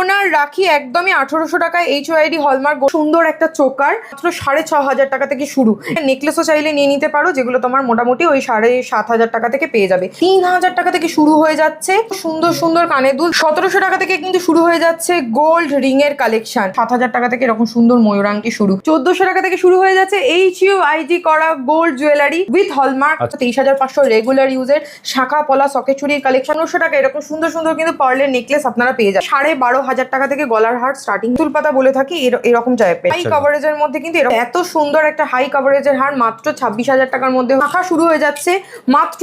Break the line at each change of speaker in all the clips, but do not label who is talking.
সোনার রাখি একদমই 1800 টাকায় HYD হলমার্ক সুন্দর একটা চোকার মাত্র 6500 টাকা থেকে শুরু। নেকলেসও চাইলে নিয়ে নিতে পারো, যেগুলো তোমার মোটামুটি ওই 7500 টাকা থেকে পেয়ে যাবে। 3000 টাকা থেকে শুরু হয়ে যাচ্ছে সুন্দর সুন্দর কানের দুল। 1700 টাকা থেকে কিন্তু শুরু হয়ে যাচ্ছে গোল্ড রিং এর কালেকশন। 7000 টাকা থেকে এরকম সুন্দর ময়ূর আংটি শুরু। 1400 টাকা থেকে শুরু হয়ে যাচ্ছে HUID করা gold jewellery with hallmark. 23500 regular ইউজের শাখা পলা সকেট চুরির কালেকশন। 900 টাকা এরকম সুন্দর সুন্দর কিন্তু পার্লের নেকলেস আপনারা পেয়ে যাবেন। 12,500 টাকা থেকে গলার হার স্টার্টিং। তুলপাতা বলে থাকি এরকম টাইপের হাই কভারেজের মধ্যে কিন্তু এত সুন্দর একটা হাই কভারেজের হার মাত্র 26,000 টাকার মধ্যে। শাখা শুরু হয়ে যাচ্ছে মাত্র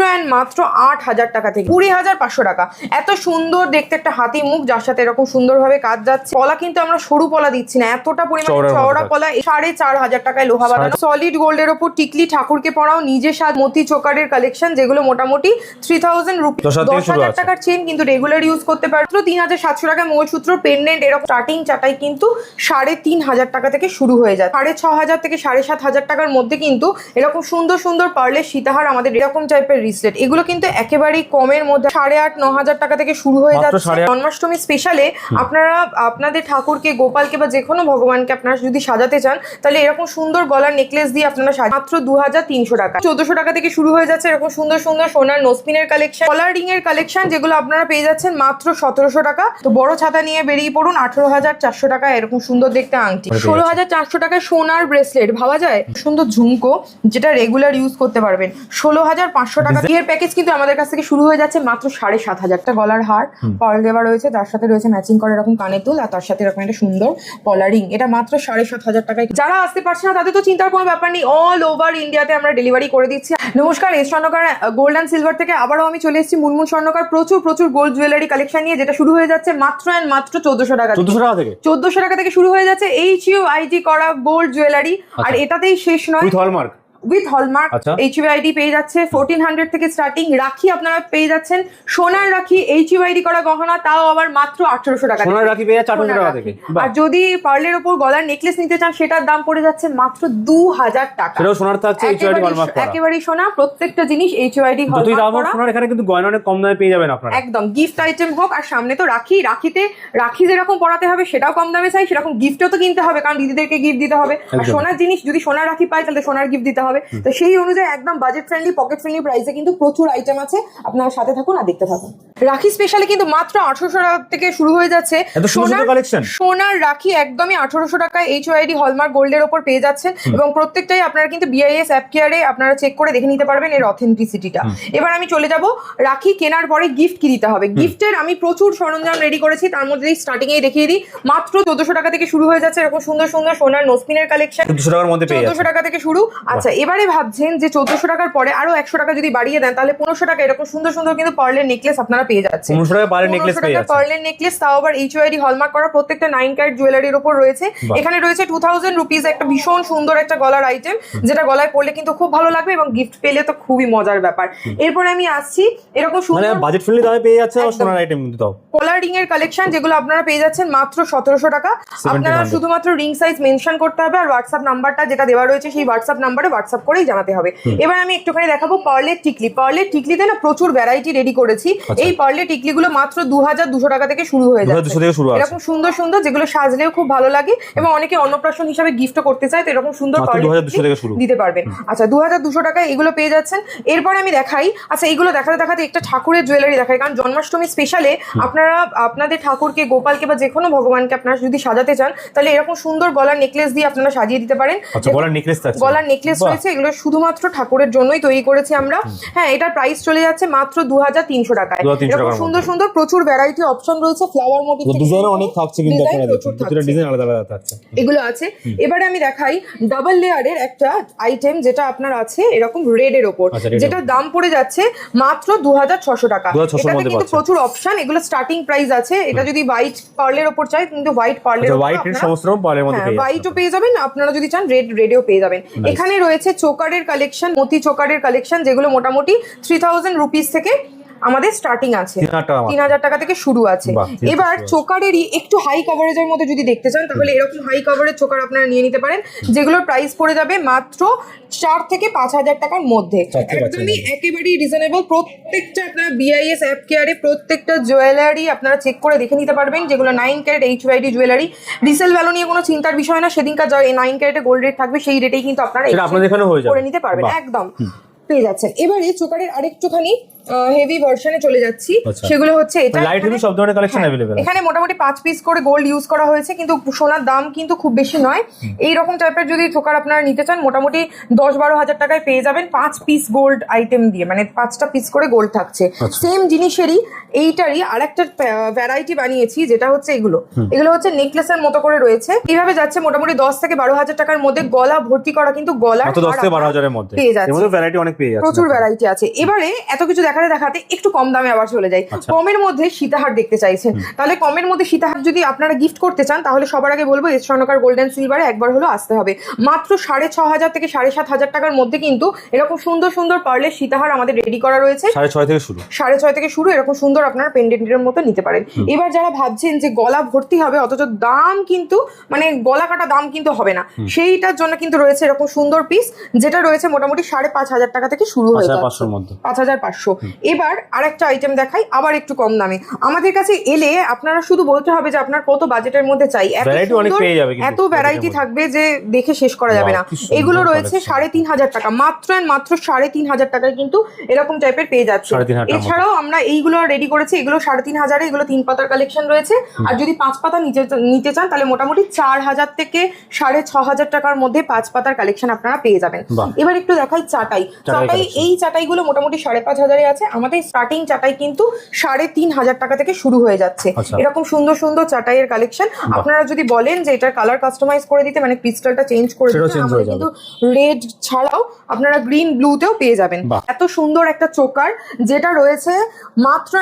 8,000 টাকা থেকে। 20,500 টাকা। এত সুন্দর দেখতে একটা হাতি মুখ, যার সাথে এরকম সুন্দরভাবে কাজ যাচ্ছে। পলা কিন্তু আমরা সরু পলা দিচ্ছি না, এতটা পরিমাণে চওড়া পলা। 4,500 টাকায় লোহা বানানো সলিড গোল্ডের ওপর টিকলি ঠাকুরকে পরাও নিজে সাজ মতি চোকারের কালেকশন, যেগুলো মোটামুটি 3000 রুপি। 10,000 টাকার চেন কিন্তু রেগুলার ইউজ করতে পারো। 3,700 টাকায় মঙ্গলসূত্র পেন্ডেন্ট এরকম স্টার্টিং চাটাই কিন্তু 3,500 টাকা থেকে শুরু হয়ে যায়। 6,500 থেকে 7,500 টাকার মধ্যে কিন্তু এরকম সুন্দর সুন্দর পার্লের সীতাহার, আমাদের এরকম টাইপের রিসলেট, এগুলো কিন্তু একেবারেই কমের মধ্যে 8,500-9,000 টাকা থেকে শুরু হয়ে যাচ্ছে। জন্মাষ্টমী স্পেশালে আপনারা আপনাদের ঠাকুরকে, গোপালকে বা যে কোনো ভগবানকে আপনারা যদি সাজাতে চান, তাহলে এরকম সুন্দর গলার নেকলেস দিয়ে আপনারা মাত্র 2,300 টাকা। 1400 টাকা থেকে শুরু হয়ে যাচ্ছে এরকম সুন্দর সুন্দর সোনার নোসপিনের কালেকশন, কলার রিং এর কালেকশন, যেগুলো আপনারা পেয়ে যাচ্ছেন মাত্র 1700 টাকা। তো বড় ছাতা নিয়ে বেরিয়ে পড়ুন। 18,400 টাকা এরকম সুন্দর দেখতে আংটি। 16,400 টাকায় সোনার ব্রেসলেট, ভাবা যায় সুন্দর ঝুমকো, যেটা রেগুলার ইউজ করতে পারবেন। 16,500 টাকা বিয়ের প্যাকেজ কিন্তু আমাদের কাছ থেকে শুরু হয়ে যাচ্ছে মাত্র 7,500 টাকা। গলার হার পার্ল দেওয়া রয়েছে, তার সাথে রয়েছে ম্যাচিং করে এরকম কানের দুল, আর তার সাথে এরকম একটা সুন্দর কলারিং। এটা মাত্র 7,500 টাকায়। যারা আসতে পারছে না তাদের তো চিন্তার কোনো ব্যাপার নেই, অল ওভার ইন্ডিয়াতে আমরা ডেলিভারি করে দিচ্ছি। নমস্কার, এস স্বর্ণকার গোল্ড অ্যান্ড সিলভার থেকে আবারও আমি চলে এসেছি মুনমুন স্বর্ণকার প্রচুর প্রচুর গোল্ড জুয়েলারি কালেকশন নিয়ে, যেটা শুরু হয়ে যাচ্ছে মাত্র 1400 টাকা। 1400 টাকা থেকে শুরু হয়ে যাচ্ছে HUID করা গোল্ড জুয়েলারি। আর এটাতেই শেষ নয়, উইথ হলমার্ক HUID পেয়ে যাচ্ছে 1400 থেকে স্টার্টিং। রাখি আপনারা পেয়ে যাচ্ছেন সোনার রাখি HUID করা গহনা, তাও আবার মাত্র 1800 টাকা।
সোনার রাখি পেয়ে যাচ্ছে 1800 টাকা থেকে।
আর যদি পার্লের উপর গলার নেকলেস নিতে চান, সেটার দাম পড়ে যাচ্ছে মাত্র 2,000 টাকা।
সেটাও সোনার থাকছে HUID হলমার্ক করা,
একেবারেই সোনা, প্রত্যেকটা জিনিস HUID হলমার্ক করা।
সোনার এখানে কিন্তু গয়না অনেক কম দামে পেয়ে যাবেন আপনারা,
একদম গিফট আইটেম হোক। আর সামনে তো রাখি যেরকম পরাতে হবে সেটাও কম দামে চাই, সেরকম গিফটও তো কিনতে হবে, কারণ দিদিদেরকে গিফট দিতে হবে। আর সোনার জিনিস যদি সোনার রাখি পাই, তাহলে সোনার গিফট দিতে হবে। তো সেই অনুযায়ী একদম বাজেট ফ্রেন্ডলি, পকেট ফ্রেন্ডলি প্রাইসে কিন্তু প্রচুর আইটেম আছে। আপনারা সাথে থাকুন আর দেখতে থাকুন। রাখি স্পেশালে কিন্তু মাত্র 1800 টাকা থেকে শুরু হয়ে যাচ্ছে সোনার রাখি, একদমই 1800 টাকায় HUID হলমার্ক গোল্ডের ওপর পেয়ে যাচ্ছেন। এবং প্রত্যেকটাই আপনারা কিন্তু BIS অ্যাপ কেয়ারে আপনারা চেক করে দেখে নিতে পারবেন এর অথেন্টিসিটিটা। এবার আমি চলে যাব রাখি কেনার পরে গিফট কি দিতে হবে। গিফটের আমি প্রচুর সরঞ্জাম রেডি করেছি, তার মধ্যে স্টার্টিং এই দেখিয়ে দিই। মাত্র 1400 টাকা থেকে শুরু হয়ে যাচ্ছে এরকম সুন্দর সুন্দর সোনার নোসপিনের কালেকশন। 1400 টাকা থেকে শুরু। আচ্ছা, এবারে ভাবছেন যে 1400 টাকার পরে আরো 100 টাকা যদি বাড়িয়ে দেন, তাহলে 1500 টাকা এরকম সুন্দর সুন্দর কিন্তু পার্লের নেকলেস আপনারা পেয়ে যাচ্ছেন।
1500 টাকা
পার্লের নেকলেস, তাও আবার HUID হলমার্ক করা, প্রত্যেকটা 9 ক্যারেট জুয়েলারির উপর রয়েছে। এখানে রয়েছে 2000 রুপিস একটা ভীষণ সুন্দর একটা গলার আইটেম, যেটা গলায় পরলে কিন্তু খুব ভালো লাগবে এবং গিফট পেলে তো খুবই মজার ব্যাপার। এরপরে আমি আসছি এরকম সুন্দর
বাজেট ফ্রেন্ডলি দামে পেয়ে যাচ্ছে সোনার আইটেম কিন্তু তাও
কলার রিং এর কালেকশন, যেগুলো আপনারা পেয়ে যাচ্ছেন মাত্র 1700 টাকা। আপনারা শুধুমাত্র রিং সাইজ মেনশন করতে হবে, আর হোয়াটসঅ্যাপ নাম্বারটা যেটা দেওয়া রয়েছে সেই হোয়াটসঅ্যাপ নাম্বারে হোয়াটসঅ্যাপ করেই জানাতে হবে। এবার আমি একটুখানি দেখাবো পার্লের টিকলি। পার্লের টিকলিতে না প্রচুর ভ্যারাইটি রেডি করেছি। এই পার্লের টিকলিগুলো মাত্র 2200 টাকা থেকে শুরু হয়ে যাচ্ছে। এরকম সুন্দর সুন্দর, যেগুলো সাজলেও খুব ভালো লাগে এবং অনেকে অন্নপ্রাশন হিসাবে গিফটও করতে চায়, তো এরকম সুন্দর পার্লের দিতে পারবেন। আচ্ছা, 2200 টাকায় এগুলো পেয়ে যাচ্ছেন। এরপর আমি দেখাই, আচ্ছা এইগুলো দেখাতে দেখাতে একটা ঠাকুরের জুয়েলারি দেখাই, কারণ জন্মাষ্টমী স্পেশালে আপনারা আপনাদের ঠাকুরকে, গোপালকে বা যে কোনো ভগবানকে আপনারা যদি সাজাতে চান, তাহলে এরকম সুন্দর গলার নেকলেস দিয়ে আপনারা সাজিয়ে দিতে পারেন। গলার নেকলেস রয়েছে, এগুলো শুধুমাত্র ঠাকুরের জন্যই তৈরি করেছি আমরা। হ্যাঁ, এটার প্রাইস চলে যাচ্ছে মাত্র 2300 টাকায়। এরকম সুন্দর সুন্দর প্রচুর ভ্যারাইটি অপশন রয়েছে, ফ্লাওয়ার মোটিভ
অনেক থাকছে কিন্তু আপনারা দেখুন, প্রতিটা ডিজাইন আলাদা আলাদা থাকছে, এগুলো
আছে। এবারে আমি দেখাই ডাবল লেয়ারের একটা আইটেম, যেটা আপনার আছে এরকম রেড এর উপর, যেটা দাম পড়ে যাচ্ছে মাত্র 2600 টাকা। এটাতে কিন্তু প্রচুর অপশন, এগুলো স্টার্টিং প্রাইস আছে। এটা যদি হোয়াইট পার্লের উপর চাই, কিন্তু হোয়াইট পার্লের হোয়াইটও পেয়ে যাবেন, আপনারা যদি চান রেডেও পেয়ে যাবেন। এখানে রয়েছে চোকারের কালেকশন, মতি চোকারের কালেকশন, যেগুলো মোটামুটি 3000 রুপিস থেকে আমাদের স্টার্টিং আছে,
3000
টাকা থেকে শুরু আছে। এবার চোকারেরই একটু হাই কভারেজের মধ্যে যদি দেখতে চান তাহলে এরকম হাই কভারেজ চোকার আপনারা নিয়ে নিতে পারেন, যেগুলোর প্রাইস পড়ে যাবে মাত্র 4 থেকে 5,000 টাকার মধ্যে। একদমই একেবারেই রিজনেবল। প্রত্যেকটা আপনারা বিআইএস অ্যাপ কেয়ারে প্রত্যেকটা জুয়েলারি আপনারা চেক করে দেখে নিতে পারবেন, যেগুলো 9 carat HYD jewellery. Resale value নিয়ে কোনো চিন্তার বিষয় না, সেদিনকার যা 9 ক্যারেটে গোল্ড রেট থাকবে সেই রেটেই কিন্তু আপনারা করে নিতে পারবেন, একদম পেয়ে যাচ্ছেন। এবারে চোকারের আরেকটুখানি হেভি ভার্সনে চলে যাচ্ছি, সেগুলো হচ্ছে এটা
লাইট হেভি সব ধরনের কালেকশন अवेलेबल
এখানে মোটামুটি 5 পিস করে গোল্ড ইউজ করা হয়েছে, কিন্তু সোনার দাম কিন্তু খুব বেশি নয়। এই রকম টাইপের যদি চোকার আপনারা নিতে চান মোটামুটি 10-12 হাজার টাকায় পেয়ে যাবেন 5 পিস গোল্ড আইটেম দিয়ে, মানে 5টা পিস করে গোল্ড থাকছে। সেম জিনিসেরই এইটারই আরেকটা ভ্যারাইটি বানিয়েছি, যেটা হচ্ছে এগুলো হচ্ছে নেকলেসের মতো করে রয়েছে। এইভাবে যাচ্ছে মোটামুটি 10 থেকে 12 হাজার টাকার মধ্যে, গলা ভর্তি করা কিন্তু গলা
10 থেকে 12 হাজারের মধ্যে
পেয়ে যাচ্ছে।
এর মধ্যে ভ্যারাইটি অনেক পেয়ে যাচ্ছে,
প্রচুর ভ্যারাইটি আছে। এবারে এত কিছু দেখাতে একটু কম দামে আবার চলে যাই। কমের মধ্যে সীতাহার দেখতে চাইছেন, তাহলে কমের মধ্যে সীতাহার যদি আপনারা গিফট করতে চান তাহলে সবার আগে বলবো এস স্বর্ণকার গোল্ড অ্যান্ড সিলভারে একবার হলো আসতে হবে। মাত্র 6,500 থেকে 7,500 টাকার মধ্যে কিন্তু এরকম সুন্দর সুন্দর পার্লের সীতাহার আমাদের রেডি করা রয়েছে। 6,500 থেকে শুরু এরকম সুন্দর আপনারা পেন্ডেন্টের মতো নিতে পারেন। এবার যারা ভাবছেন যে গলা ভর্তি হবে অথচ দাম কিন্তু মানে গলা কাটা দাম কিন্তু হবে না, সেইটার জন্য কিন্তু রয়েছে এরকম সুন্দর পিস, যেটা রয়েছে মোটামুটি 5,500 টাকা থেকে শুরু হয়ে যাচ্ছে 5,500। এবার আরেকটা আইটেম দেখাই আবার একটু কম দামে। আমাদের কাছে এলে আপনারা শুধু বলতে হবে যে আপনার কত বাজেটের মধ্যে চাই, এত ভ্যারাইটি থাকবে যে দেখে শেষ করা যাবে না। এগুলো রয়েছে 3,500 টাকা, মাত্র 3,500 টাকায় কিন্তু এরকম টাইপের পেয়ে যাচ্ছে। এছাড়াও আমরা এইগুলো রেডি করেছি, এগুলো 3,500, এগুলো 3 পাতার কালেকশন রয়েছে। আর যদি 5 পাতা নিতে চান তাহলে মোটামুটি 4,000 থেকে 6,500 টাকার মধ্যে 5 পাতার কালেকশন আপনারা পেয়ে যাবেন। এবার একটু দেখাই চাটাই। এই চাটাইগুলো মোটামুটি 5,500 আছে। আমাদের স্টার্টিং চাটাই কিন্তু 3,500 টাকা থেকে শুরু হয়ে যাচ্ছে। এরকম সুন্দর সুন্দর চাটাইয়ের কালেকশন। আপনারা যদি বলেন যে এটার কালার কাস্টমাইজ করে দিতে, মানে ক্রিস্টালটা চেঞ্জ করে দিতে, আমরা কিন্তু রেড ছাড়াও আপনারা গ্রিন ব্লুতেও পেয়ে যাবেন। এত সুন্দর একটা চোকার যেটা রয়েছে মাত্র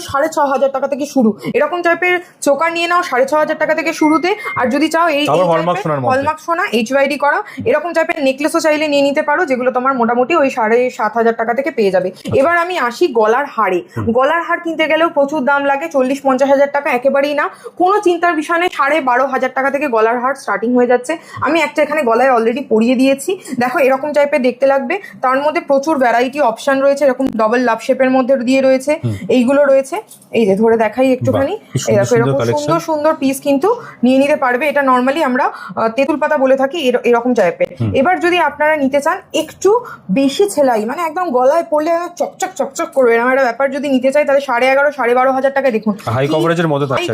6,500 টাকা থেকে শুরু। এরকম টাইপের চোকার নিয়ে নাও 6,500 টাকা থেকে শুরুতে। আর যদি চাও এই হলমার্ক সোনা HYD করা এরকম টাইপের নেকলেসও চাইলে নিয়ে নিতে পারো, যেগুলো তোমার মোটামুটি ওই 7,500 টাকা থেকে পেয়ে যাবে। এবার আমি আসি গলার হারে। গলার হার কিনতে গেলেও প্রচুর দাম লাগে, 40-50 হাজার টাকা একেবারেই না, কোনো চিন্তার বিষয় নেই। 12,500 টাকা থেকে গলার হার স্টার্টিং হয়ে যাচ্ছে। আমি একটা এখানে গলায় অলরেডি পরিয়ে দিয়েছি, দেখো এরকম টাইপের দেখতে লাগবে। তার মধ্যে প্রচুর ভ্যারাইটি অপশন রয়েছে, এরকম ডবল লাভ শেপের মধ্যে দিয়ে রয়েছে, এইগুলো রয়েছে। এই যে ধরে দেখাই একটুখানি, এই দেখো এরকম সুন্দর সুন্দর পিস কিন্তু নিয়ে নিতে পারবে। এটা নর্মালি আমরা তেঁতুল পাতা বলে থাকি, এরকম টাইপের। এবার যদি আপনারা নিতে চান একটু বেশি ছেলাই, মানে একদম গলায় পড়লে চকচক করবে এরকম একটা ব্যাপার যদি নিতে চাই, তাহলে 11,500-12,500 টাকা দেখুন হাই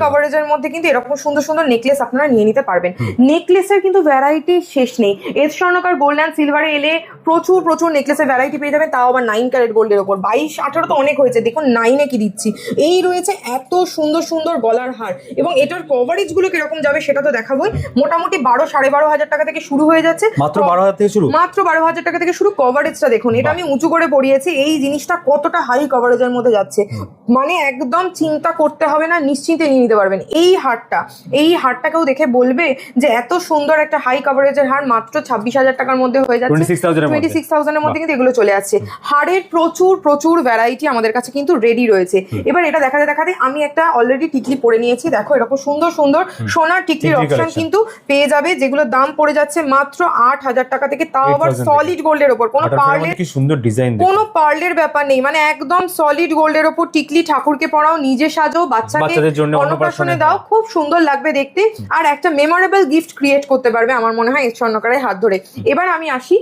কভারেজের মধ্যে কিন্তু এরকম সুন্দর সুন্দর নেকলেস আপনারা নিয়ে নিতে পারবেন। নেকলেসের কিন্তু ভ্যারাইটি শেষ নেই। এস স্বর্ণকার গোল্ড অ্যান্ড সিলভারে এলে প্রচুর নেকলেসের ভ্যারাইটি পেয়ে যাবেন, তাও আবার 9 ক্যারেট গোল্ডের ওপর। 22-18 তো অনেক হয়েছে, দেখুন 9-এ কি দিচ্ছি। এই রয়েছে এত সুন্দর সুন্দর গলার হার, এবং এটার কভারেজ গুলো কিরকম যাবে সেটা তো দেখাবোই। মোটামুটি 12,500 টাকা থেকে শুরু হয়ে যাচ্ছে, মাত্র 12,000 টাকা থেকে শুরু। কভারেজটা দেখুন, এটা আমি উঁচু করে পরিয়েছি। এই জিনিসটা কতটা হাই কভারেজের মধ্যে যাচ্ছে, মানে একদম চিন্তা করতে হবে না, নিশ্চিন্তে নিয়ে নিতে পারবেন। এই হারটাকেও দেখে বলবে যে এত সুন্দর একটা হাই কভারেজের হার মাত্র 26,000 টাকার মধ্যে হয়ে যাচ্ছে, 26,000 এর মধ্যে কিন্তু এগুলো চলে আসছে। হারের প্রচুর ভ্যারাইটি আমাদের কাছে কিন্তু রেডি রয়েছে। এবার এটা দেখাতে আমি একটা অলরেডি টিকলি পরে নিয়েছি, দেখো এরকম সুন্দর সুন্দর সোনার টিকলির অপশন কিন্তু পেয়ে যাবে, যেগুলো দাম পড়ে যাচ্ছে মাত্র 8,000 টাকা থেকে, তাও আবার সলিড গোল্ডের ওপর। কোনো পার্লের ব্যাপার নেই, মানে একদম সলিড গোল্ডের ওপর টিকলি। ঠাকুরকে পরাও, নিজে সাজাও, বাচ্চাদের জন্য অন্নপ্রাশনে দাও, খুব সুন্দর লাগবে দেখতে। আর একটা মেমোরেবল গিফট ক্রিয়েট করতে পারবে আমার মনে হয় এস স্বর্ণকারের হাত ধরে। এবার আমি আসি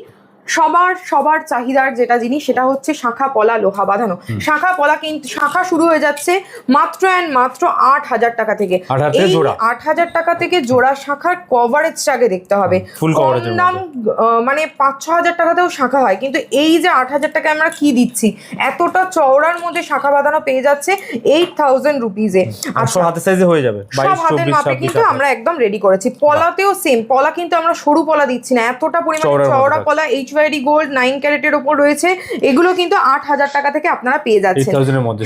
সবার চাহিদার যেটা জিনিস, সেটা হচ্ছে শাখা পলা লোহা বাঁধানো। শাখা পলা কিন্তু শাখা শুরু হয়ে যাচ্ছে মাত্র 8,000 টাকা থেকে। 8,000 টাকা থেকে জোড়া শাখার কভারেজটা আগে দেখতে হবে। দাম মানে 5-6 হাজার টাকাতেও শাখা হয়, কিন্তু এই যে 8,000 টাকা আমরা কি দিচ্ছি, এতটা চওড়ার মধ্যে শাখা বাঁধানো পেয়ে যাচ্ছে 8,000 রুপিজে।
সব হাতের সাইজে হয়ে যাবে,
সব হাতের মাপে কিন্তু আমরা একদম রেডি করেছি। পলাতেও সেম, পলা কিন্তু আমরা সরু পলা দিচ্ছি না, এতটা পরিমাণে চওড়া পলা HYD এইচওয়াইডি গোল্ড 9 ক্যারেটের ওপর রয়েছে, এগুলো কিন্তু 8,000 টাকা থেকে আপনারা পেয়ে যাচ্ছেন।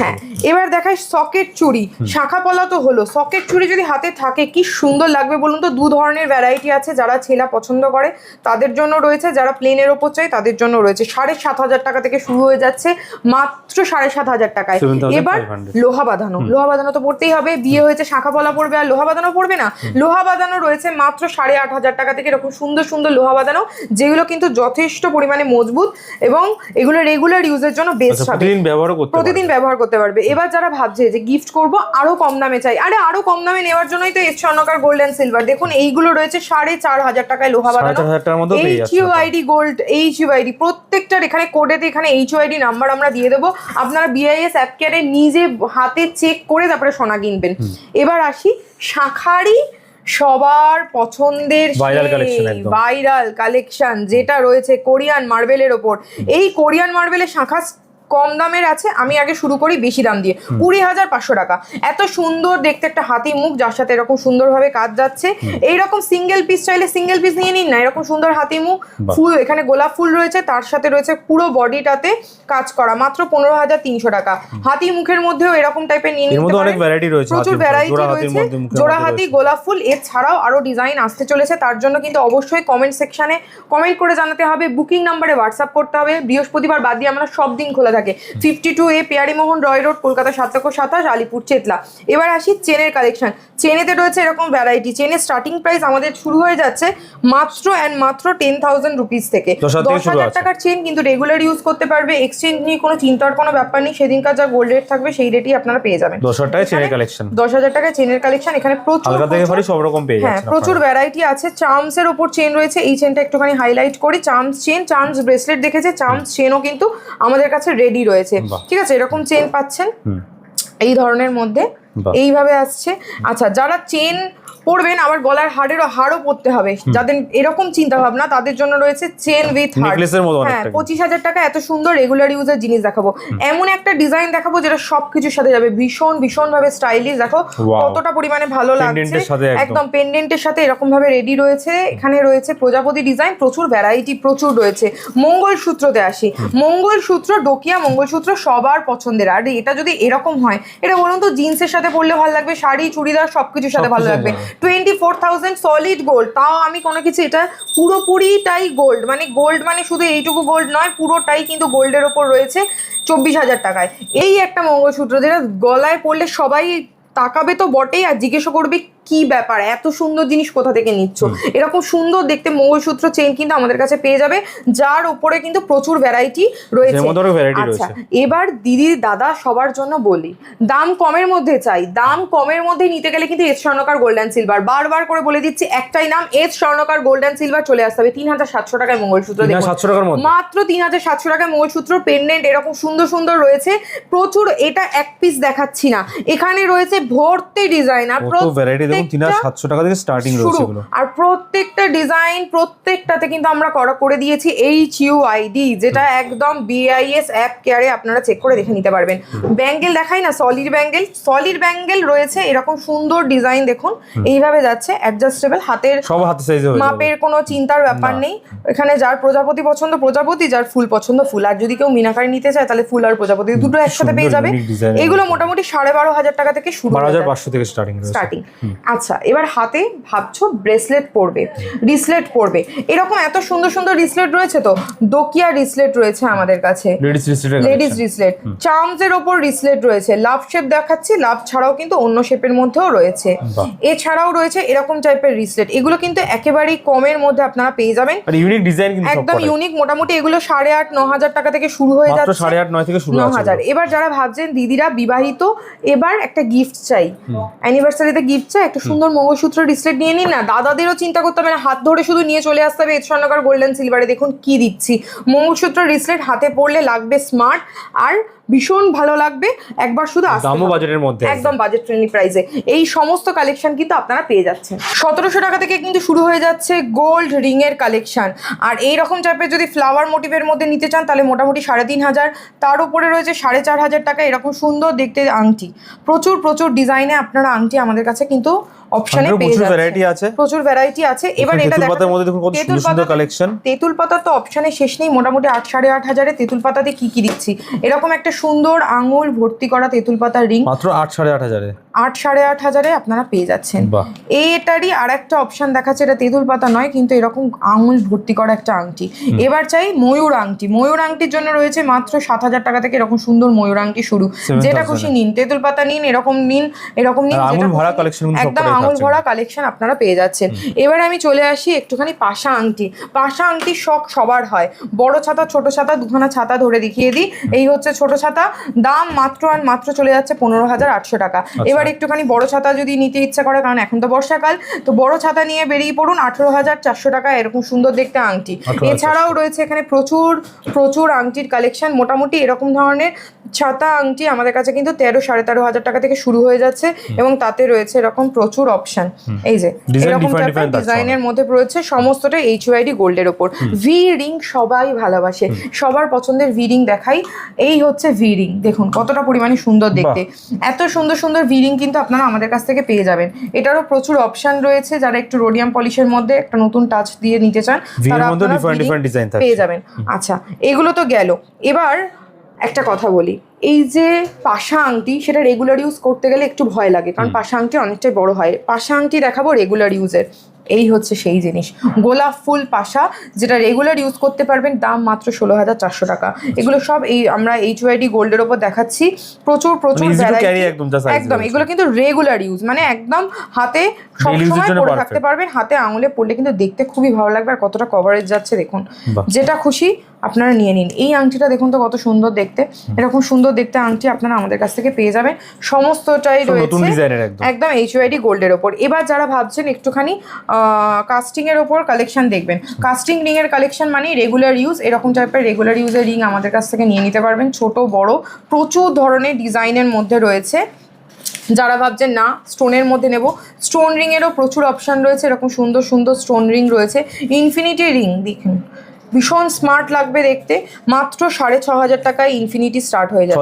হ্যাঁ, এবার দেখাই সকেট চুড়ি, শাখা পলা তো হলো, সকেট চুড়ি যদি হাতে থাকে কি সুন্দর লাগবে বলুন তো। দু ধরনের ভ্যারাইটি আছে, যারা ছেলা পছন্দ করে তাদের জন্য রয়েছে, যারা প্লেনের ওপর চাই তাদের জন্য রয়েছে। 7,500 টাকা থেকে শুরু হয়ে যাচ্ছে, মাত্র 7,500 টাকায়। এবার লোহা বাঁধানো, লোহা বাঁধানো তো পড়তেই হবে, বিয়ে হয়েছে শাখা পলা পড়বে আর লোহা বাঁধানো পড়বে না। লোহা বাঁধানো রয়েছে মাত্র 8,500 টাকা থেকে, এরকম সুন্দর সুন্দর লোহা বাঁধানো, যেগুলো কিন্তু যথেষ্ট পরিমাণে মজবুত এবং এগুলো রেগুলার ইউজের জন্য বেস্ট হবে, প্রতিদিন ব্যবহার করতে পারবে। এবার যারা ভাবছে যে গিফট করব আরো কম দামে চাই, আরে আরো কম দামে নেওয়ার জন্যই তো এস স্বর্ণকার গোল্ড অ্যান্ড সিলভার। দেখুন এইগুলো রয়েছে 4,500 টাকায় লোহা বাঁধানো, এইচইউআইডি গোল্ড, এইচইউআইডি প্রত্যেকটার এখানে কোডেতে এখানে এইচইউআইডি নাম্বার আমরা দিয়ে দেবো, আপনারা বিআইএস অ্যাপ কেয়ারে নিজে হাতে চেক করে তারপরে সোনা কিনবেন। এবার আসি শাঁখারি, সবার পছন্দের ভাইরাল কালেকশন যেটা রয়েছে কোরিয়ান মার্বেলের ওপর। এই কোরিয়ান মার্বেলের শাঁখা কম দামের আছে, আমি আগে শুরু করি বেশি দাম দিয়ে, 20,500 টাকা। এত সুন্দর দেখতে একটা হাতি মুখ, যার সাথে এরকম সুন্দরভাবে কাজ যাচ্ছে। এইরকম সিঙ্গেল পিস চাইলে সিঙ্গেল পিস নিয়ে নিন না, এরকম সুন্দর হাতি মুখ, ফুল এখানে গোলাপ ফুল রয়েছে, তার সাথে রয়েছে পুরো বডিটাতে কাজ করা, মাত্র 15,300 টাকা। হাতি মুখের মধ্যেও এরকম টাইপের নিয়ে নিতে পারেন, প্রচুর ভ্যারাইটি রয়েছে, জোড়া হাতি, গোলাপ ফুল, এছাড়াও আরো ডিজাইন আসতে চলেছে। তার জন্য কিন্তু অবশ্যই কমেন্ট সেকশনে কমেন্ট করে জানাতে হবে, বুকিং নাম্বারে হোয়াটসঅ্যাপ করতে হবে। বৃহস্পতিবার বাদ দিয়ে আমরা সব দিন খোলা থাকে। 52A পেয়ারি মোহন রয় রোড, কলকাতা 7,27,000, আলিপুর চেতলা। এবার আসি চেনের কালেকশন। চেনেতে রয়েছে এরকম ভ্যারাইটি, চেনের স্টার্টিং প্রাইস আমাদের শুরু হয়ে যাচ্ছে মাত্র 10,000 রুপিস থেকে। 10,000 টাকার চেন কিন্তু রেগুলার ইউজ করতে পারবে, এক্সচেঞ্জ নিয়ে কোনো চিন্তার কোনো ব্যাপার নেই। সেদিনকার যা গোল্ড রেট থাকবে সেই রেটই আপনারা পেয়ে যাবেন।
10,000 টাকায় চেনের কালেকশন,
10,000 টাকায় চেনের কালেকশন। এখানে প্রচুর ভ্যারাইটি আছে। চার্মস এর উপর চেন রয়েছে, এই চেনটা একটুখানি হাইলাইট করি। চার্মস চেন, চার্মস ব্রেসলেট দেখেছে, চার্মস চেনও কিন্তু আমাদের কাছে রেডি রয়েছে, ঠিক আছে। এরকম চেন পাচ্ছেন এই ধরনের মধ্যে, এইভাবে আসছে। আচ্ছা, যারা চেন পরবেন আবার গলার হাড়ও পরতে হবে, যাদের এরকম চিন্তা ভাবনা, তাদের জন্য রয়েছে চেন উইথ হাড়। হ্যাঁ, 25,000 টাকা এত সুন্দর রেগুলার ইউজের জিনিস দেখাবো। এমন একটা ডিজাইন দেখাবো যেটা সবকিছুর সাথে যাবে, ভীষণ ভাবে স্টাইলিশ। দেখো কতটা পরিমাণে ভালো লাগছে, একদম পেন্ডেন্টের সাথে এরকম ভাবে রেডি রয়েছে। এখানে রয়েছে প্রজাপতি ডিজাইন, প্রচুর ভ্যারাইটি প্রচুর রয়েছে। মঙ্গলসূত্রতে আসি, মঙ্গলসূত্র, ডোকিয়া মঙ্গলসূত্র সবার পছন্দের। আর এটা যদি এরকম হয়, এটা বলুন তো জিন্সের সাথে পরলে ভালো লাগবে, শাড়ি চুড়িদার সবকিছুর সাথে ভালো লাগবে। 24,000 সলিড গোল্ড, তাও আমি কোনো কিছু, এটা পুরোপুরিটাই গোল্ড, মানে গোল্ড মানে শুধু এইটুকু গোল্ড নয়, পুরোটাই কিন্তু গোল্ডের ওপর রয়েছে 24,000 টাকায়। এই একটা মঙ্গলসূত্র যেটা গলায় পরলে সবাই তাকাবে তো বটেই, আর জিজ্ঞেসও করবে কি ব্যাপার, এত সুন্দর জিনিস কোথা থেকে নিচ্ছ। এরকম সুন্দর দেখতে মঙ্গলসূত্র চেন কিন্তু আমাদের কাছে পেয়ে যাবে, যার উপরে কিন্তু প্রচুর ভ্যারাইটি রয়েছে। আচ্ছা, এবার দিদি দাদা সবার জন্য বলি, দাম কমের মধ্যে চাই, দাম কমের মধ্যে নিতে গেলে কিন্তু এস স্বর্ণকার গোল্ড অ্যান্ড সিলভার, বারবার করে বলে দিচ্ছি একটাই নাম, এস স্বর্ণকার গোল্ড অ্যান্ড সিলভার চলে আসতে হবে। 3,700 টাকায় মঙ্গলসূত্র, মাত্র 3,700 টাকায় মঙ্গলসূত্র, পেন্ডেন্ট এরকম সুন্দর সুন্দর রয়েছে প্রচুর। এটা এক পিস দেখাচ্ছি না, এখানে রয়েছে ভর্তি ডিজাইন, আর
3,700 টাকা থেকে স্টার্টিং রয়েছে এগুলো।
আর প্রত্যেকটা ডিজাইন প্রত্যেকটাতে কিন্তু আমরা করে দিয়েছি এইচইউআইডি, যেটা একদম বিআইএস অ্যাপ কেয়ারে আপনারা চেক করে দেখে নিতে পারবেন। ব্যাঙ্গেল দেখাই না, সলিড ব্যাঙ্গেল রয়েছে এরকম সুন্দর ডিজাইন, দেখুন এইভাবে যাচ্ছে, অ্যাডজাস্টেবল, হাতের মাপের কোনো চিন্তার ব্যাপার নেই। এখানে যার প্রজাপতি পছন্দ প্রজাপতি, যার ফুল পছন্দ ফুল, আর যদি কেউ মিনাকারি নিতে চায় তাহলে ফুল আর প্রজাপতি দুটো একসাথে পেয়ে যাবে। এগুলো মোটামুটি 12,500 টাকা থেকে শুরু,
12,500 থেকে স্টার্টিং।
আচ্ছা, এবার হাতে ভাবছো ব্রেসলেট পরবে, রিসলেট পরবে, এরকম এত সুন্দর সুন্দর রিসলেট রয়েছে। তো ডোকিয়া রিসলেট রয়েছে আমাদের কাছে, লেডিস রিসলেট, চার্মস এর ওপর রিসলেট রয়েছে, লাভ শেপ দেখাচ্ছি, লাভ ছাড়াও কিন্তু অন্য শেপের মধ্যেও রয়েছে। এছাড়াও রয়েছে এরকম টাইপের রিসলেট, এগুলো কিন্তু একেবারেই কমের মধ্যে আপনারা পেয়ে যাবেন,
ইউনিক ডিজাইন, একদম
ইউনিক। মোটামুটি এগুলো 8,500-9,000 টাকা থেকে শুরু হয়ে যাচ্ছে,
8,500-9,000 থেকে শুরু
9,000। এবার যারা ভাবছেন দিদিরা বিবাহিত, এবার একটা গিফট চাই, অ্যানিভার্সারিতে গিফট চাই, একটা সুন্দর মঙ্গলসূত্র রিসলেট নিয়ে নিন না। দাদাদেরও চিন্তা করতে হবে না, হাত ধরে শুধু নিয়ে চলে আসতে হবে এস স্বর্ণকার গোল্ডেন সিলভারে। দেখুন কি দিচ্ছি, মঙ্গলসূত্র রিসলেট হাতে পরলে লাগবে স্মার্ট, আর ভীষণ ভালো লাগবে। একবার শুধু বাজেটের মধ্যে, একদম বাজেট ফ্রেন্ডলি প্রাইসে এই সমস্ত কালেকশন কিন্তু আপনারা পেয়ে যাচ্ছেন। 1,700 টাকা থেকে কিন্তু শুরু হয়ে যাচ্ছে গোল্ড রিং এর কালেকশন। আর এইরকম টাইপের যদি ফ্লাওয়ার মোটিভের মধ্যে নিতে চান তাহলে মোটামুটি 3,500, তার উপরে রয়েছে 4,500 টাকা এরকম সুন্দর দেখতে আংটি। প্রচুর ডিজাইনে আপনারা আংটি আমাদের কাছে কিন্তু অপশনে পেয়ে
প্রচুর
যাচ্ছেন।
ভ্যারাইটি আছে,
প্রচুর ভ্যারাইটি আছে। এবার এটা
তেঁতুল পাতার মধ্যে দেখুন কত সুন্দর সুন্দর কালেকশন।
তেঁতুল পাতা তো অপশনে শেষ নেই, মোটামুটি 8,500 তেঁতুল পাতাতে কি কি দিচ্ছি। এরকম একটা সুন্দর আঙুল ভর্তি করা তেঁতুল পাতার রিং
মাত্র 8,500
8,500 আপনারা পেয়ে যাচ্ছেন।
বাহ।
এটারই আর একটা অপশন দেখাচ্ছে, এটা তেঁতুল পাতা নয় কিন্তু এরকম আঙুল ভর্তি করা একটা আংটি। এবার চাই ময়ূর আংটি। ময়ূর আংটির জন্য রয়েছে মাত্র 7,000 টাকা থেকে এরকম সুন্দর ময়ূর আংটি শুরু। যেটা খুশি নিন, তেঁতুল পাতা নিন, এরকম নিন, এরকম নিন,
আঙুল ভরা কালেকশন,
একদম আঙুল ভরা কালেকশন আপনারা পেয়ে যাচ্ছেন। এবার আমি চলে আসি একটুখানি পাশা আংটি। পাশা আংটির শখ সবার হয়, বড় ছাতা ছোট ছাতা দুখানা ছাতা ধরে দেখিয়ে দিই। এই হচ্ছে ছোট ছাতা, দাম মাত্র আর মাত্র চলে যাচ্ছে 15,800 টাকা। এবার একটুখানি বড় ছাতা যদি নিতে ইচ্ছা করে, কারণ এখন তো বর্ষাকাল, তো বড় ছাতা নিয়ে বেরিয়ে পড়ুন 18,400 টাকা এরকম সুন্দর দেখতে আংটি। এছাড়াও রয়েছে এখানে প্রচুর প্রচুর আংটির কালেকশন। মোটামুটি এরকম ধরনের ছাতা আংটি আমাদের কাছে কিন্তু 13,500 টাকা থেকে শুরু হয়ে যাচ্ছে এবং তাতে রয়েছে এরকম প্রচুর অপশন। এই যে এরকম টাইপের ডিজাইনের মধ্যে রয়েছে, সমস্তটা HYD গোল্ডের ওপর। ভি রিং সবাই ভালোবাসে, সবার পছন্দের ভি রিং দেখাই। এই হচ্ছে ভি রিং, দেখুন কতটা পরিমাণে সুন্দর দেখতে। এত সুন্দর সুন্দর ভি রিং কিন্তু আপনারা আমাদের কাছ থেকে পেয়ে যাবেন। এটারও প্রচুর অপশন রয়েছে, যারা একটু রোডিয়াম পলিশের মধ্যে একটা নতুন টাচ দিয়ে নিতে চান তারা পেয়ে যাবেন। আচ্ছা, এগুলো তো গেল। এবার একটা কথা বলি, এই যে পাশা আংটি, সেটা রেগুলার ইউজ করতে গেলে একটু ভয় লাগে, কারণ পাশা আংটি অনেকটাই বড় হয়। পাশা আংটি দেখাবো রেগুলার ইউজের। এই হচ্ছে সেই জিনিস, গোলাপ ফুল পাশা, যেটা রেগুলার ইউজ করতে পারবেন, দাম মাত্র 16,400 টাকা। এগুলো সব এই আমরা HYD গোল্ডের ওপর দেখাচ্ছি। প্রচুর প্রচুর ভ্যারাইটি, একদম এগুলো কিন্তু রেগুলার ইউজ, মানে একদম হাতে সবসময় পরে থাকতে পারবেন। হাতে আঙুলে পড়লে কিন্তু দেখতে খুবই ভালো লাগবে, আর কতটা কভারেজ যাচ্ছে দেখুন। যেটা খুশি আপনারা নিয়ে নিন। এই আংটিটা দেখুন তো কত সুন্দর দেখতে, এরকম সুন্দর দেখতে আংটি আপনারা আমাদের কাছ থেকে পেয়ে যাবেন। সমস্তটাই রয়েছে একদম HYD গোল্ডের ওপর। এবার যারা ভাবছেন একটুখানি কাস্টিং এর ওপর কালেকশন দেখবেন, কাস্টিং রিং এর কালেকশন মানে রেগুলার ইউজ, এরকম টাইপের রেগুলার ইউজের রিং আমাদের কাছ থেকে নিয়ে নিতে পারবেন। ছোট বড় প্রচুর ধরনের ডিজাইনের মধ্যে রয়েছে। যারা ভাবছেন না স্টোনের মধ্যে নেব, স্টোন রিংয়েরও প্রচুর অপশান রয়েছে। এরকম সুন্দর সুন্দর স্টোন রিং রয়েছে। ইনফিনিটি রিং দেখুন, ভীষণ স্মার্ট লাগবে দেখতে। মাত্র 6,500 টাকায় ইনফিনিটি স্টার্ট হয়ে যাচ্ছে,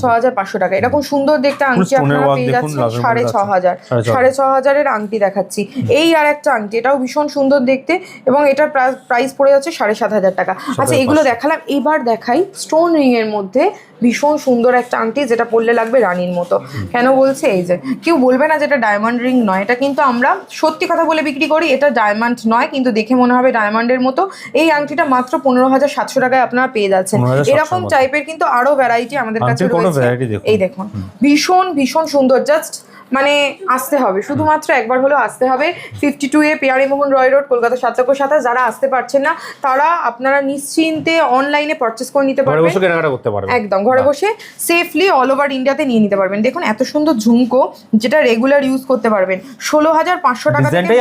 6,500 টাকা। এরকম সুন্দর দেখতে আংটি আপনারা পেয়ে যাচ্ছেন 6,500। 6,500 আংটি দেখাচ্ছি। এই আর একটা আংটি, এটাও ভীষণ সুন্দর দেখতে এবং এটার প্রাইস পড়ে যাচ্ছে 7,500 টাকা। আচ্ছা, এগুলো দেখালাম। এবার দেখাই স্টোন রিং এর মধ্যে ভীষণ সুন্দর একটা আংটি, যেটা পরলে লাগবে রানীর মতো। কেন বলছে, এই যে কেউ বলবে না যেটা ডায়মন্ড রিং নয়, এটা কিন্তু আমরা সত্যি কথা বলে বিক্রি করি। এটা ডায়মন্ড নয়, কিন্তু দেখে মনে হবে ডায়মন্ডের মতো। এই আংটিটা মাত্র 15,700 টাকায় আপনারা পেয়ে যাচ্ছেন। এরকম টাইপের কিন্তু আরো ভ্যারাইটি আমাদের কাছে রয়েছে। এই দেখুন, ভীষণ ভীষণ সুন্দর। জাস্ট মানে আসতে হবে, শুধুমাত্র একবার হলেও আসতে হবে। 52A পিয়ারি মোহন রয় রোড, কলকাতা 7 লক্ষ 27। যারা আসতে পারছেন না তারা আপনারা নিশ্চিন্তে অনলাইনে পারচেস করে নিতে পারবেন, একদম ঘরে বসে সেফলি অল ওভার ইন্ডিয়াতে নিয়ে নিতে পারবেন। দেখুন এত সুন্দর ঝুমকো, যেটা রেগুলার ইউজ করতে পারবেন। 16,500 টাকা থেকে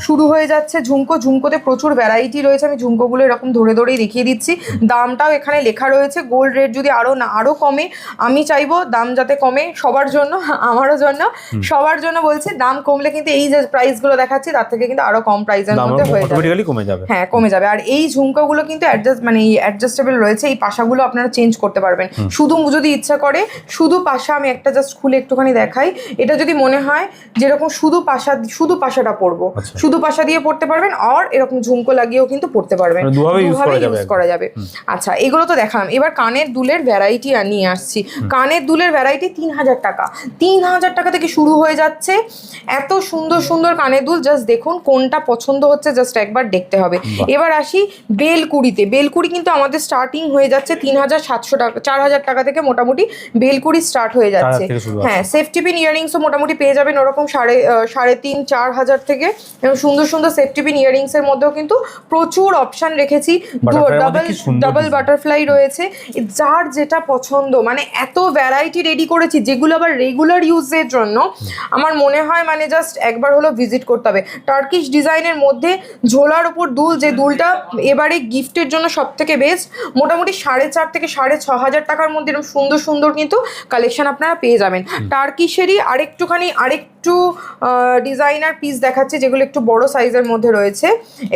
শুরু হয়ে যাচ্ছে ঝুমকো। ঝুমকোতে প্রচুর ভ্যারাইটি রয়েছে, আমি ঝুমকোগুলো এরকম ধরে ধরেই দেখিয়ে দিচ্ছি। দামটাও এখানে লেখা রয়েছে। গোল্ড রেট যদি আরো কমে, আমি চাইবো দাম যাতে কমে সবার জন্য, আমারও জন্য, সবার জন্য বলছি। দাম কমলে কিন্তু এই যে প্রাইস গুলো দেখাচ্ছি তার থেকে কিন্তু আরো কম প্রাইসের মধ্যে হয়ে যাবে। হ্যাঁ, কমে যাবে। আর এই ঝুমকাগুলো কিন্তু অ্যাডজাস্টেবল রয়েছে। এই পাশাগুলো আপনারা চেঞ্জ করতে পারবেন। শুধু যদি ইচ্ছা করে শুধু পাশা, আমি একটা জাস্ট খুলে একটুখানি দেখাই। এটা যদি মনে হয় যেরকম শুধু পাশাটা পরবো, শুধু পাশা দিয়ে পড়তে পারবেন, আর এরকম ঝুমকো লাগিয়েও কিন্তু পড়তে পারবেন, দুভাবে ইউজ করা যাবে। আচ্ছা, এগুলো তো দেখালাম। এবার কানের দুলের ভ্যারাইটি নিয়ে আসছি। কানের দুলের ভ্যারাইটি 3,000 টাকা। 3,000 টাকা থেকে শুরু হয়ে যাচ্ছে। এত সুন্দর সুন্দর কানের দুল, জাস্ট দেখুন কোনটা পছন্দ হচ্ছে, জাস্ট একবার দেখতে হবে। এবার আসি বেলকুড়িতে। বেলকুড়ি কিন্তু আমাদের স্টার্টিং হয়ে যাচ্ছে 3,700 টাকা, 4,000 টাকা থেকে মোটামুটি বেলকুড়ি স্টার্ট হয়ে যাচ্ছে। হ্যাঁ, সেফটি পিন ইয়ারিংসও মোটামুটি পেয়ে যাবেন ওরকম 3,500-4,000 থেকে। এবং সুন্দর সুন্দর সেফটি পিন ইয়ারিংস এর মধ্যেও কিন্তু প্রচুর অপশন রেখেছি। ডাবল বাটারফ্লাই রয়েছে, যার যেটা পছন্দ, মানে এত ভ্যারাইটি রেডি করেছি যেগুলো আবার রেগুলার ইউজের জন্য আমার মনে হয় মানে জাস্ট একবার হলো ভিজিট করতে হবে। টার্কিশ ডিজাইনের মধ্যে ঝোলার উপর দুল, যে দুলটা এবারে গিফটের জন্য সব থেকে বেস্ট। মোটামুটি 4,500 থেকে 6,500 টাকার মধ্যে এরকম সুন্দর সুন্দর কিন্তু কালেকশন আপনারা পেয়ে যাবেন। টার্কিশেরই আরেকটু ডিজাইনার পিস দেখাচ্ছে, যেগুলো একটু বড় সাইজের মধ্যে রয়েছে।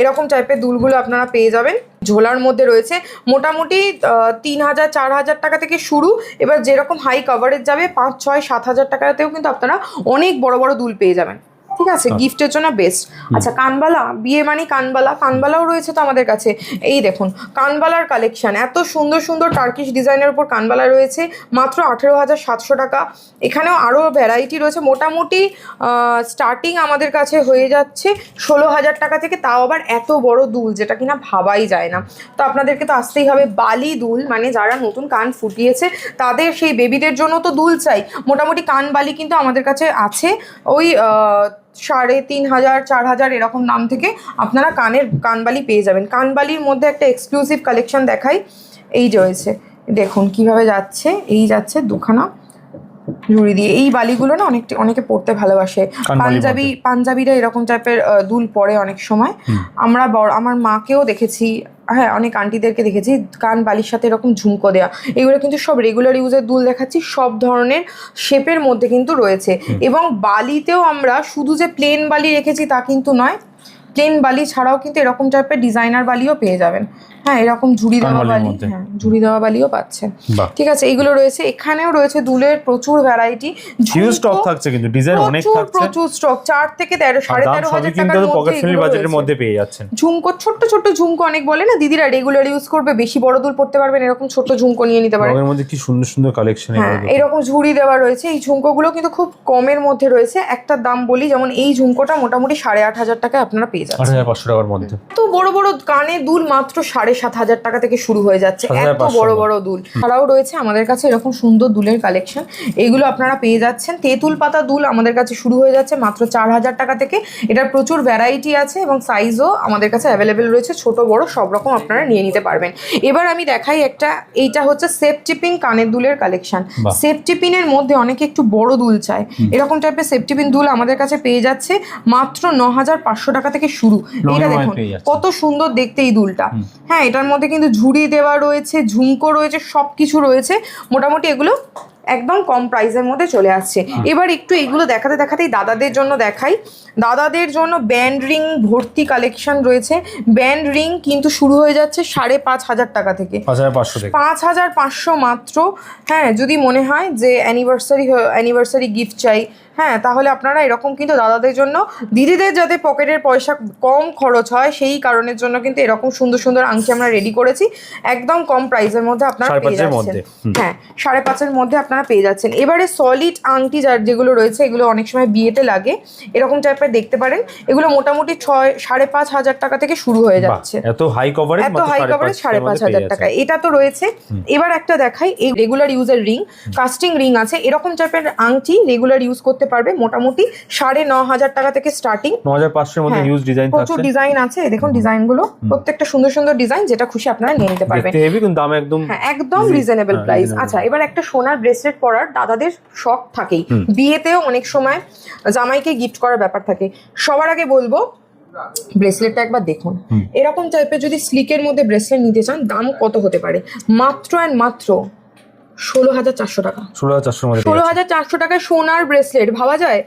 এরকম টাইপের দুলগুলো আপনারা পেয়ে যাবেন। ঝোলার মধ্যে রয়েছে মোটামুটি 3,000-4,000 টাকা থেকে শুরু। এবার যেরকম হাই কভারেজ যাবে 5,000-6,000-7,000 টাকাতেও কিন্তু আপনারা অনেক বড় বড় দুল পেয়ে যাবেন। ঠিক আছে, গিফটের জন্য বেস্ট। আচ্ছা কানবালা, বিয়ে মানে কানবালা, কানবালাও রয়েছে তো আমাদের কাছে। এই দেখুন কানবালার কালেকশন, এত সুন্দর সুন্দর টার্কিশ ডিজাইনের উপর কানবালা রয়েছে মাত্র 18,700 টাকা। এখানেও আরও ভ্যারাইটি রয়েছে, মোটামুটি স্টার্টিং আমাদের কাছে হয়ে যাচ্ছে 16,000 টাকা থেকে, তাও আবার এত বড় দুল যেটা কিনা ভাবাই যায় না। তো আপনাদেরকে তো আসতেই হবে। বালি দুল মানে যারা নতুন কান ফুটিয়েছে তাদের সেই বেবিদের জন্য তো দুল চাই। মোটামুটি কান বালি কিন্তু আমাদের কাছে আছে ওই 3,500 4,000 এরকম দাম থেকে আপনারা কানবালি পেয়ে যাবেন। কানবালির মধ্যে একটা এক্সক্লুসিভ কালেকশন দেখাই। এই যে রয়েছে, দেখুন কিভাবে যাচ্ছে, এই যাচ্ছে দুখানা জুড়ি দিয়ে। এই বালিগুলো না অনেকে পরতে ভালোবাসে, পাঞ্জাবিরা এরকম টাইপের দুল পরে অনেক সময়। আমার মাকেও দেখেছি, হ্যাঁ অনেক আন্টিদেরকে দেখেছি কান বালির সাথে এরকম ঝুমকো দেওয়া। এগুলো কিন্তু সব রেগুলার ইউজের দুল দেখাচ্ছি, সব ধরনের শেপের মধ্যে কিন্তু রয়েছে। এবং বালিতেও আমরা শুধু যে প্লেন বালি রেখেছি তা কিন্তু নয়, প্লেন বালি ছাড়াও কিন্তু এরকম টাইপের ডিজাইনার বালিও পেয়ে যাবেন। হ্যাঁ এরকম ঝুড়ি দেওয়া বালি, হ্যাঁ ঝুড়ি দেওয়া বালিও পাচ্ছেন। ঠিক আছে, এইগুলো রয়েছে। এখানেও রয়েছে দুলের প্রচুর ভ্যারাইটি,
হিউজ স্টক থাকছে কিন্তু ডিজাইন অনেক থাকছে,
প্রচুর স্টক। 4 থেকে 13,500 টাকার
বাজেটের মধ্যে পেয়ে যাচ্ছেন।
ঝুমকো, ছোট্ট ছোট্ট ঝুমকো, অনেক বলে না দিদিরা রেগুলার ইউজ করবে, বেশি বড় দুল পড়তে পারবেন, এরকম ছোট ঝুমকো নিয়ে নিতে পারেন।
এর মধ্যে কি সুন্দর সুন্দর কালেকশন,
হ্যাঁ এরকম ঝুড়ি দেওয়া রয়েছে। এই ঝুমকোগুলো কিন্তু খুব কমের মধ্যে রয়েছে। একটা দাম বলি, যেমন এই ঝুমকোটা মোটামুটি 8,500 টাকায় আপনারা পেয়ে যাচ্ছেন।
8,500 টাকার মধ্যে
তো বড় বড় কানের দুল মাত্র 7,500 টাকা থেকে শুরু হয়ে যাচ্ছে, এত বড় বড় দুল। ছাড়াও রয়েছে আমাদের কাছে এরকম সুন্দর দুলের কালেকশন, এগুলো আপনারা পেয়ে যাচ্ছেন। তেঁতুল পাতা দুল আমাদের কাছে শুরু হয়ে যাচ্ছে মাত্র 4,000 টাকা থেকে। এটার প্রচুর ভ্যারাইটি আছে এবং সাইজও আমাদের কাছে অ্যাভেলেবেল রয়েছে, ছোট বড় সব রকম আপনারা নিয়ে নিতে পারবেন। এবার আমি দেখাই একটা, এইটা হচ্ছে সেফটি পিন কানের দুলের কালেকশন। সেফটি পিনের মধ্যে অনেকে একটু বড় দুল চায়, এরকম টাইপের সেফটি পিন দুল আমাদের কাছে পেয়ে যাচ্ছে মাত্র 9,500 টাকা থেকে শুরু। এটা দেখুন কত সুন্দর দেখতে এই দুলটা। হ্যাঁ এটার মধ্যে কিন্তু ঝুড়ি দেওয়া রয়েছে, ঝুমকো রয়েছে, সব কিছু রয়েছে। মোটামুটি এগুলো একদম কম প্রাইসের মধ্যে চলে আসছে। এবার একটু এগুলো দেখাতে দেখাতেই দাদাদের জন্য দেখাই। দাদাদের জন্য ব্যান্ড রিং ভর্তি কালেকশন রয়েছে। ব্যান্ড রিং কিন্তু শুরু হয়ে যাচ্ছে 5,500 টাকা থেকে, 5,500 মাত্র। হ্যাঁ যদি মনে হয় যে অ্যানিভার্সারি গিফট চাই, হ্যাঁ তাহলে আপনারা এরকম কিন্তু দাদাদের জন্য, দিদিদের যাতে পকেটের পয়সা কম খরচ হয় সেই কারণের জন্য কিন্তু এরকম সুন্দর সুন্দর আংটি আমরা রেডি করেছি, একদম কম প্রাইসের মধ্যে আপনারা পেয়ে যাচ্ছেন। হ্যাঁ 5,500-এর মধ্যে আপনারা পেয়ে যাচ্ছেন। এবারে সলিড আংটি যেগুলো রয়েছে, এগুলো অনেক সময় বিয়েতে লাগে, এরকম টাইপের দেখতে পারেন। এগুলো মোটামুটি 5,500 টাকা থেকে শুরু হয়ে যাচ্ছে।
এত হাই কভারেজ
5,500 টাকা এটা তো রয়েছে। এবার একটা দেখাই, এই রেগুলার ইউজের রিং, কাস্টিং রিং আছে, এরকম টাইপের আংটি রেগুলার ইউজ করতে পারবে। মোটামুটি 9,500 টাকা থেকে স্টার্টিং,
9,500 এর মধ্যে হিউজ ডিজাইন আছে,
প্রচুর ডিজাইন আছে। দেখুন ডিজাইনগুলো প্রত্যেকটা সুন্দর সুন্দর ডিজাইন, যেটা খুশি আপনারা নিয়ে নিতে পারবেন।
দেখতে হেভি কিন্তু দাম
একদম রিজনেবল প্রাইস। আচ্ছা এবার একটা সোনার ব্রেসলেট পরার দাদাদের শখ থাকেই, বিয়েতেও অনেক সময় জামাইকে গিফট করার ব্যাপার থাকে। সবার আগে বলবো ব্রেসলেটটা একবার দেখুন, এরকম টাইপের যদি স্লিকের মধ্যে ব্রেসলেট নিতে চান দাম কত হতে পারে, মাত্র 16,400 টাকা। 16,400 টাকায় সোনার ব্রেসলেট ভাবা যায়?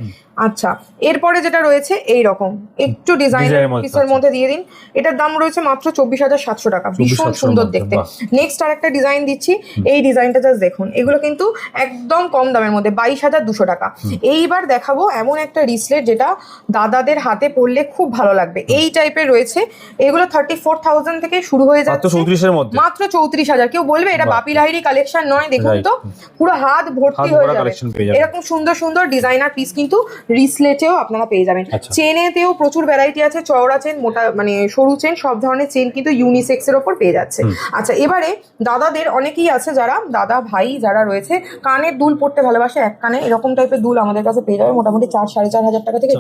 আচ্ছা এরপরে যেটা রয়েছে এই রকম একটু ডিজাইন পিসের মধ্যে দিয়ে দিন, এটার দাম রয়েছে মাত্র 24,700 টাকা, ভীষণ সুন্দর দেখতে। নেক্সট আর একটা ডিজাইন দিচ্ছি, এই ডিজাইনটা জাস্ট দেখুন, এগুলো কিন্তু একদম কম দামের মধ্যে 22,200 টাকা। এইবার দেখাবো এমন একটা রিসলেট যেটা দাদাদের হাতে পরলে খুব ভালো লাগবে, এই টাইপের রয়েছে। এগুলো 34,000 থেকে শুরু হয়ে যাচ্ছে, মাত্র 34,000। কেউ বলবে এটা বাপি লাহিড়ী কালেকশন নয়, দেখুন তো পুরো হাত ভর্তি হয়ে যাবে। এরকম সুন্দর সুন্দর ডিজাইনার পিস কিন্তু রিসলেটেও আপনারা পেয়ে যাবেন। চেনেতেও প্রচুর ভ্যারাইটি আছে, চওড়া চেন, মোটা মানে সরু চেন, সব ধরনের চেন কিন্তু ইউনিসেক্সের ওপর পেয়ে যাচ্ছে। আচ্ছা এবারে দাদাদের অনেকেই আছে যারা দাদা ভাই যারা রয়েছে কানের দুল পড়তে ভালোবাসে, এক কানে এরকম টাইপের দুল আমাদের কাছে পেয়ে যাবে মোটামুটি 4,500 টাকা থেকে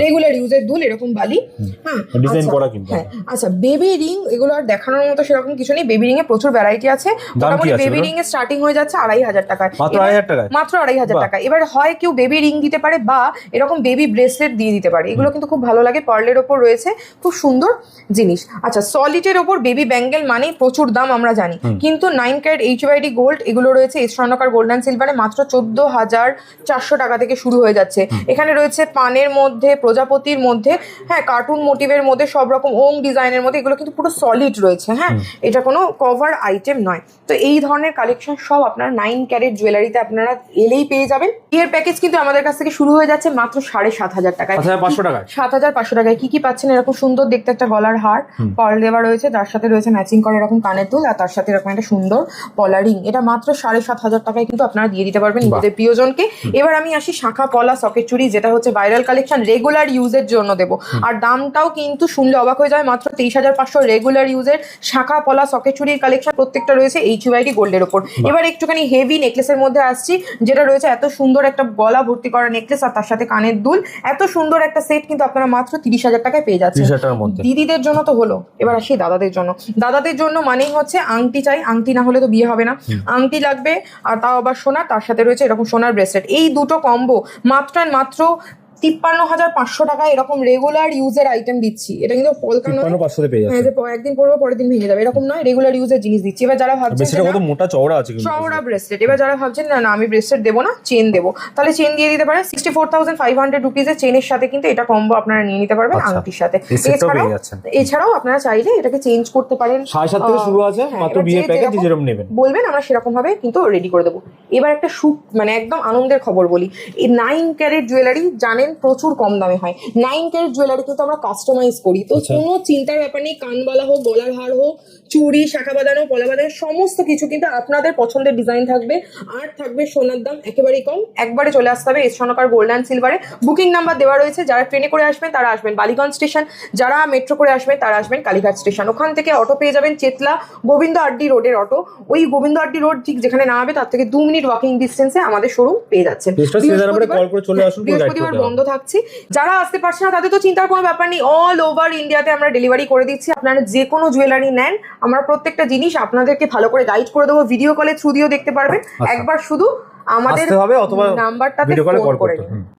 রেগুলার ইউজের দুল, এরকম বালি। হ্যাঁ ডিজাইন করা কিন্তু। হ্যাঁ আচ্ছা বেবি রিং, এগুলো আর দেখানোর মতো সেরকম কিছু নেই। বেবি রিং এ প্রচুর ভ্যারাইটি আছে, মোটামুটি বেবি রিং এর স্টার্টিং হয়ে যাচ্ছে 2,500 টাকায়, মাত্র 2,500 টাকা। এবার হয় কেউ বেবি রিং দিতে পারে বা এরকম বেবি ব্রেসলেট দিয়ে দিতে পারে, এগুলো কিন্তু খুব ভালো লাগে। পার্লের ওপর রয়েছে, খুব সুন্দর জিনিস। আচ্ছা সলিটের ওপর বেবি ব্যাঙ্গেল মানে প্রচুর দাম আমরা জানি, কিন্তু 9 ক্যারেট HYD গোল্ড এগুলো রয়েছে স্বর্ণকার গোল্ড অ্যান্ড সিলভারে মাত্র 14,400 টাকা থেকে শুরু হয়ে যাচ্ছে। এখানে রয়েছে পানের মধ্যে, প্রজাপতির মধ্যে, হ্যাঁ কার্টুন মোটিভের মধ্যে, সব রকম ওম ডিজাইনের মধ্যে, এগুলো কিন্তু পুরো সলিড রয়েছে। হ্যাঁ এটা কোনো কভার আইটেম নয়। তো এই ধরনের কালেকশন সব আপনারা 9 ক্যারেট জুয়েলারিতে আপনারা এলেই পেয়ে যাবেন। এর প্যাকেজ কিন্তু আমাদের কাছ থেকে থেকে শুরু হয়ে যাচ্ছে মাত্র 7,500 টাকায়।
7,500 টাকায়
7,500 টাকায় কি কি পাচ্ছেন? এরকম সুন্দর দেখতে একটা গলার হার পার্ল দেওয়া রয়েছে, তার সাথে রয়েছে ম্যাচিং করে এরকম কানের দুল, আর তার সাথে এরকম একটা সুন্দর পলা রিং। এটা মাত্র 7,500 টাকায় কিন্তু আপনারা দিয়ে দিতে পারবেন নিজেদের প্রিয়জনকে। এবার আমি আসি শাখা পলা সকেট চুড়ি, যেটা হচ্ছে ভাইরাল কালেকশন, রেগুলার ইউজের জন্য দেবো। আর দামটাও কিন্তু শুনলে অবাক হয়ে যাবে, মাত্র 23,500 রেগুলার ইউজের শাখা পলা সকেট চুড়ির কালেকশন, প্রত্যেকটা রয়েছে HUID গোল্ডের ওপর। এবার একটুখানি হেভি নেকলেসের মধ্যে আসছি, যেটা রয়েছে এত সুন্দর একটা গলা ভর্তি করা নেকলেস আর তার সাথে কানের দুল, এত সুন্দর একটা সেট কিন্তু আপনারা মাত্র 30,000 টাকায় পেয়ে যাচ্ছেন।
30,000 টাকার মধ্যে।
দিদিদের জন্য তো হলো, এবার আসি দাদাদের জন্য। দাদাদের জন্য মানেই হচ্ছে আংটি চাই, আংটি না হলে তো বিয়ে হবে না, আংটি লাগবে, আর তাও আবার সোনার, তার সাথে রয়েছে এরকম সোনার ব্রেসলেট। এই দুটো কম্বো মাত্র আর মাত্র 53,500 টাকায় এরকম রেগুলার ইউজের আইটেম দিচ্ছি। এটা কিন্তু পলকা নয়,
53,500 পেয়ে
হ্যাঁ,
যাচ্ছে।
যে একদিন পরবো পরের দিন ভেঙে যাবে এরকম নয়, রেগুলার ইউজের জিনিস দিচ্ছি। এবার যারা ভাবছেন
বেশিটা
যে
কত
না,
মোটা চওড়া আছে কিন্তু।
চওড়া ব্রেসলেট, এবার যারা ভাবছেন না না আমি ব্রেসলেট দেবো না, চেন দেবো, তাহলে চেন দিয়ে দিতে পারেন। 64,500 রুপিজের চেনের সাথে কিন্তু এটা কম্বো আপনারা নিয়ে নিতে পারবেন
আচ্ছা।
আংটির সাথে।
এই সেটটাও পেয়ে যাচ্ছেন।
এছাড়াও আপনারা চাইলে এটাকে চেঞ্জ করতে পারেন।
7,500 থেকে শুরু আছে,
হ্যাঁ,
মাত্র
এবার
বিয়ের
যে
প্যাকেজ
যেরকম
যেরকম নেবেন
বলবেন আমরা সেরকম ভাবে কিন্তু রেডি করে দেবো। এবার একটা মানে একদম আনন্দের খবর বলি, এই 9 ক্যারেট জুয়েলারি জানেন প্রচুর কম দামে হয়। 9 ক্যারেট জুয়েলারি কিন্তু আমরা কাস্টমাইজ করি, তো
আচ্ছা।
কোনো চিন্তার ব্যাপার নেই। কানবালা হোক, গলার হার হোক, চুড়ি, শাখা বাঁধানো, পলা বাঁধানো, সমস্ত কিছু কিন্তু আপনাদের পছন্দের ডিজাইন থাকবে। আর থাকবে সোনার দাম একেবারেই কম। একবারে চলে আসতে হবে এস সনকার গোল্ড অ্যান্ড সিলভারে। বুকিং নাম্বার দেওয়া রয়েছে, যারা ট্রেনে করে আসবেন তারা আসবেন বালিগঞ্জ স্টেশন, যারা মেট্রো করে আসবেন তারা আসবেন কালীঘাট স্টেশন। ওখান থেকে অটো পেয়ে যাবেন চেতলা গোবিন্দ আড্ডি রোডের অটো। ওই গোবিন্দ আড্ডি রোড ঠিক যেখানে নামাবে তার থেকে 2 মিনিট ওয়াকিং ডিস্টেন্সে আমাদের শোরুম পেয়ে যাচ্ছেন।
Extra season নাম্বারে কল করে চলে আসুন, পুরো guide
বৃহস্পতিবার
করতে হবে।
বন্ধ থাকছে। যারা আসতে পারছে না তাদের তো চিন্তার কোনো ব্যাপার নেই, অল ওভার ইন্ডিয়াতে আমরা ডেলিভারি করে দিচ্ছি। আপনারা যে কোনো জুয়েলারি নেন, আমরা প্রত্যেকটা জিনিস আপনাদেরকে ভালো করে গাইড করে দেবো, ভিডিও কলে থ্রু দিয়েও দেখতে পারবেন।
আচ্ছা।
একবার শুধু আমাদের
আসতে হবে অথবা
নাম্বারটাতে
ভিডিও কলে
ফোন
কল
করে
করতে
নিন।
হবে।